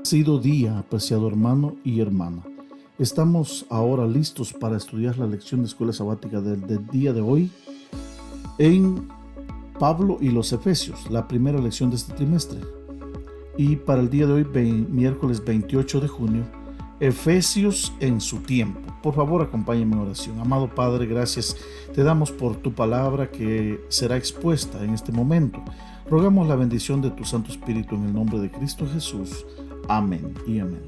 Sido día, apreciado hermano y hermana. Estamos ahora listos para estudiar la lección de escuela sabática del día de hoy en Pablo y los Efesios, la primera lección de este trimestre. Y para el día de hoy, miércoles 28 de junio, Efesios en su tiempo. Por favor, acompáñenme en oración. Amado Padre, gracias te damos por tu palabra que será expuesta en este momento. Rogamos la bendición de tu Santo Espíritu en el nombre de Cristo Jesús. Amén y amén.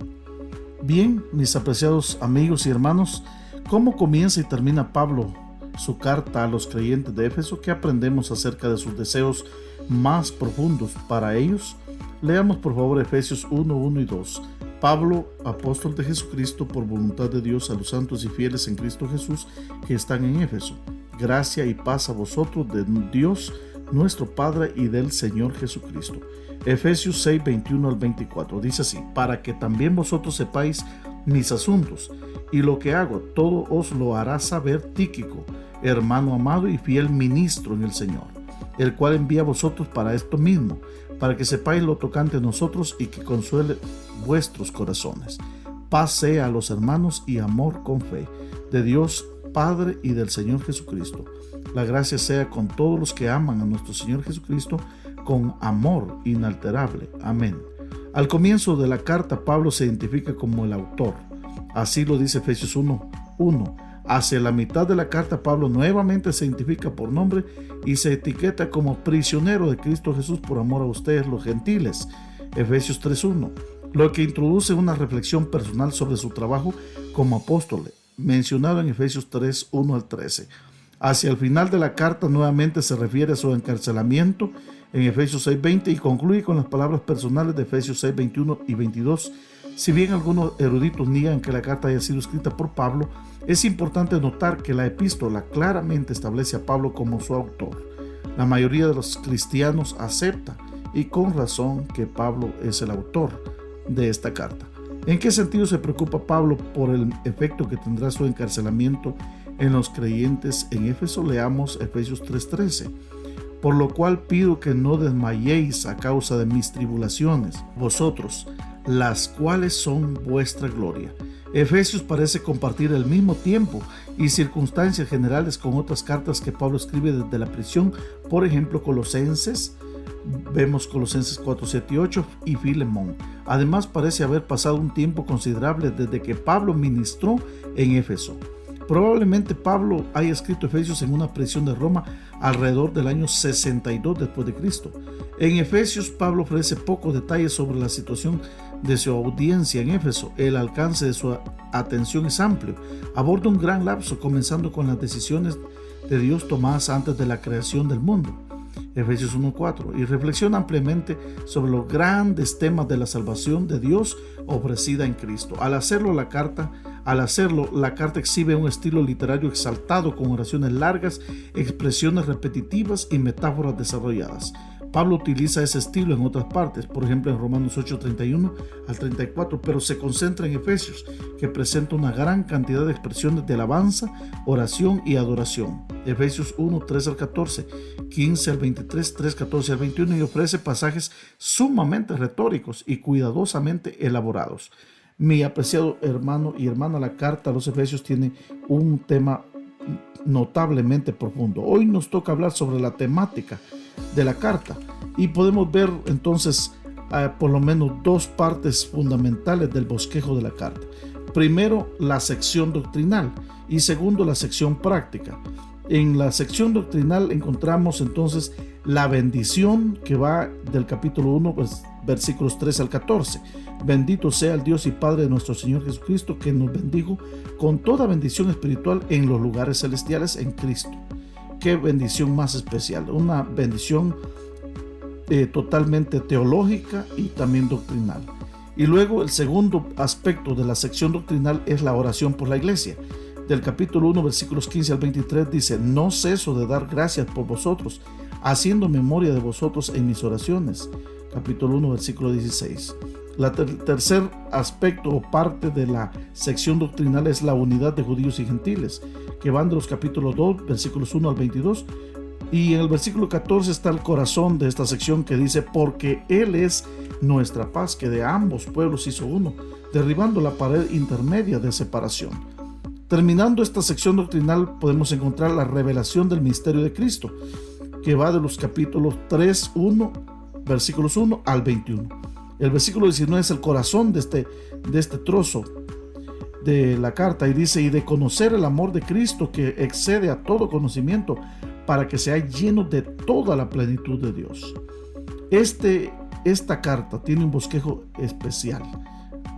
Bien, mis apreciados amigos y hermanos, ¿cómo comienza y termina Pablo su carta a los creyentes de Éfeso? ¿Qué aprendemos acerca de sus deseos más profundos para ellos? Leamos por favor Efesios 1, 1 y 2. Pablo, apóstol de Jesucristo, por voluntad de Dios, a los santos y fieles en Cristo Jesús que están en Éfeso. Gracia y paz a vosotros de Dios nuestro Padre y del Señor Jesucristo. Efesios 6, 21 al 24. Dice así: para que también vosotros sepáis mis asuntos, y lo que hago, todo os lo hará saber Tíquico, hermano amado y fiel ministro en el Señor, el cual envía a vosotros para esto mismo, para que sepáis lo tocante a nosotros y que consuele vuestros corazones. Paz sea a los hermanos y amor con fe, de Dios Padre y del Señor Jesucristo. La gracia sea con todos los que aman a nuestro Señor Jesucristo con amor inalterable. Amén. Al comienzo de la carta, Pablo se identifica como el autor. Así lo dice Efesios 1:1. Hacia la mitad de la carta, Pablo nuevamente se identifica por nombre y se etiqueta como prisionero de Cristo Jesús por amor a ustedes los gentiles. Efesios 3:1. Lo que introduce una reflexión personal sobre su trabajo como apóstol, mencionado en Efesios 3:1 al 13. Hacia el final de la carta nuevamente se refiere a su encarcelamiento en Efesios 6:20 y concluye con las palabras personales de Efesios 6:21 y 22. Si bien algunos eruditos niegan que la carta haya sido escrita por Pablo, es importante notar que la epístola claramente establece a Pablo como su autor. La mayoría de los cristianos acepta, y con razón, que Pablo es el autor de esta carta. ¿En qué sentido se preocupa Pablo por el efecto que tendrá su encarcelamiento en los creyentes en Éfeso? Leamos Efesios 3:13. Por lo cual pido que no desmayéis a causa de mis tribulaciones, vosotros, las cuales son vuestra gloria. Efesios parece compartir el mismo tiempo y circunstancias generales con otras cartas que Pablo escribe desde la prisión, por ejemplo Colosenses, vemos Colosenses 4, 7 y 8 y Filemón. Además parece haber pasado un tiempo considerable desde que Pablo ministró en Éfeso. Probablemente Pablo haya escrito Efesios en una prisión de Roma alrededor del año 62 después de Cristo. En Efesios, Pablo ofrece pocos detalles sobre la situación de su audiencia en Éfeso. El alcance de su atención es amplio. Aborda un gran lapso, comenzando con las decisiones de Dios tomadas antes de la creación del mundo. Efesios 1:4, y reflexiona ampliamente sobre los grandes temas de la salvación de Dios ofrecida en Cristo. Al hacerlo, la carta exhibe un estilo literario exaltado con oraciones largas, expresiones repetitivas y metáforas desarrolladas. Pablo utiliza ese estilo en otras partes, por ejemplo en Romanos 8:31 al 34, pero se concentra en Efesios, que presenta una gran cantidad de expresiones de alabanza, oración y adoración. Efesios 1:3 al 14, 15 al 23, 3:14 al 21, y ofrece pasajes sumamente retóricos y cuidadosamente elaborados. Mi apreciado hermano y hermana, la carta a los Efesios tiene un tema notablemente profundo. Hoy nos toca hablar sobre la temática de la carta y podemos ver entonces por lo menos dos partes fundamentales del bosquejo de la carta. Primero, la sección doctrinal y segundo, la sección práctica. En la sección doctrinal encontramos entonces la bendición que va del capítulo 1, versículos 3 al 14. Bendito sea el Dios y Padre de nuestro Señor Jesucristo, que nos bendijo con toda bendición espiritual en los lugares celestiales en Cristo. Qué bendición más especial, una bendición totalmente teológica y también doctrinal. Y luego el segundo aspecto de la sección doctrinal es la oración por la iglesia. Del capítulo 1, versículos 15 al 23 dice: no ceso de dar gracias por vosotros, haciendo memoria de vosotros en mis oraciones. Capítulo 1, versículo 16. Tercer aspecto o parte de la sección doctrinal es la unidad de judíos y gentiles, que van de los capítulos 2, versículos 1 al 22. Y en el versículo 14 está el corazón de esta sección, que dice: porque Él es nuestra paz, que de ambos pueblos hizo uno, derribando la pared intermedia de separación. Terminando esta sección doctrinal, podemos encontrar la revelación del misterio de Cristo, que va de los capítulos 3, 1, versículos 1 al 21. El versículo 19 es el corazón de este trozo de la carta, y dice: y de conocer el amor de Cristo que excede a todo conocimiento, para que sea lleno de toda la plenitud de Dios. Esta carta tiene un bosquejo especial.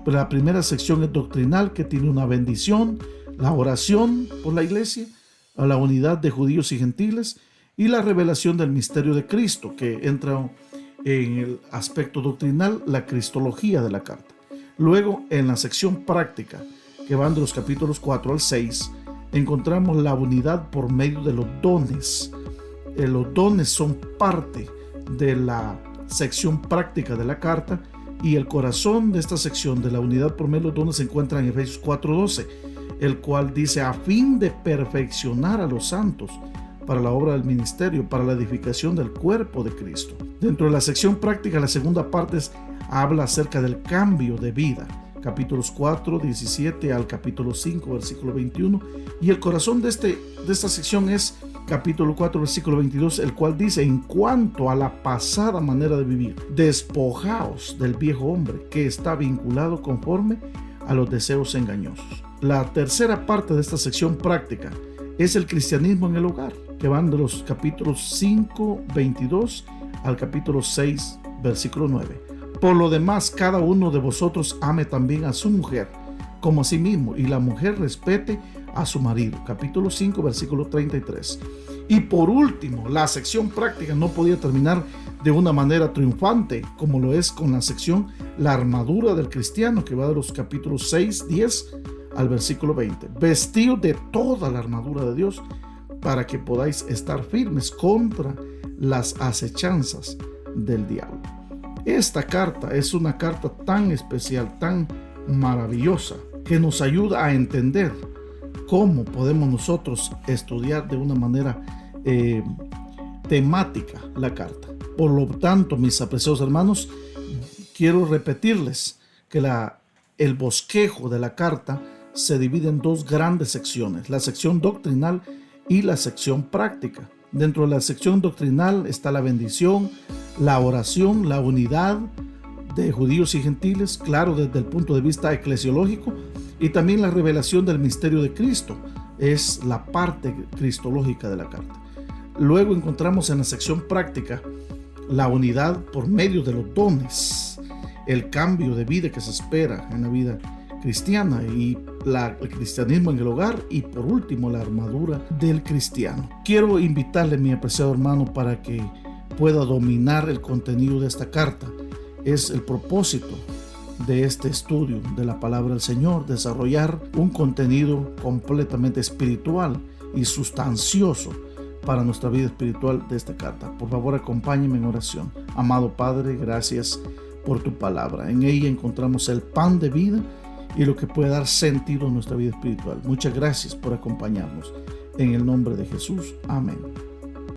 La primera sección es doctrinal, que tiene una bendición, la oración por la iglesia, a la unidad de judíos y gentiles, y la revelación del misterio de Cristo, que entra en el aspecto doctrinal, la cristología de la carta. Luego, en la sección práctica, que van de los capítulos 4 al 6, encontramos la unidad por medio de los dones. Los dones son parte de la sección práctica de la carta, y el corazón de esta sección de la unidad por medio de los dones se encuentra en Efesios 4:12, el cual dice: a fin de perfeccionar a los santos para la obra del ministerio, para la edificación del cuerpo de Cristo. Dentro de la sección práctica, la segunda parte habla acerca del cambio de vida, capítulos 4, 17 al capítulo 5, versículo 21, y el corazón de esta sección es capítulo 4, versículo 22, el cual dice: en cuanto a la pasada manera de vivir, despojaos del viejo hombre, que está vinculado conforme a los deseos engañosos. La tercera parte de esta sección práctica es el cristianismo en el hogar, que van de los capítulos 5, 22 al capítulo 6, versículo 9. Por lo demás, cada uno de vosotros ame también a su mujer como a sí mismo, y la mujer respete a su marido. Capítulo 5, versículo 33. Y por último, la sección práctica no podía terminar de una manera triunfante, como lo es con la sección la armadura del cristiano, que va de los capítulos 6, 10 al versículo 20. Vestidos de toda la armadura de Dios, para que podáis estar firmes contra las acechanzas del diablo. Esta carta es una carta tan especial, tan maravillosa, que nos ayuda a entender cómo podemos nosotros estudiar de una manera temática la carta. Por lo tanto, mis apreciados hermanos, quiero repetirles que el bosquejo de la carta se divide en dos grandes secciones: la sección doctrinal y la sección práctica. Dentro de la sección doctrinal está la bendición, la oración, la unidad de judíos y gentiles, claro, desde el punto de vista eclesiológico, y también la revelación del misterio de Cristo, es la parte cristológica de la carta. Luego encontramos en la sección práctica la unidad por medio de los dones, el cambio de vida que se espera en la vida cristiana, y el cristianismo en el hogar, y por último la armadura del cristiano. Quiero invitarle, mi apreciado hermano, para que pueda dominar el contenido de esta carta. Es el propósito de este estudio de la palabra del Señor, desarrollar un contenido completamente espiritual y sustancioso para nuestra vida espiritual de esta carta. Por favor, acompáñeme en oración. Amado Padre, gracias por tu palabra. En ella encontramos el pan de vida y lo que puede dar sentido a nuestra vida espiritual. Muchas gracias por acompañarnos. En el nombre de Jesús. Amén.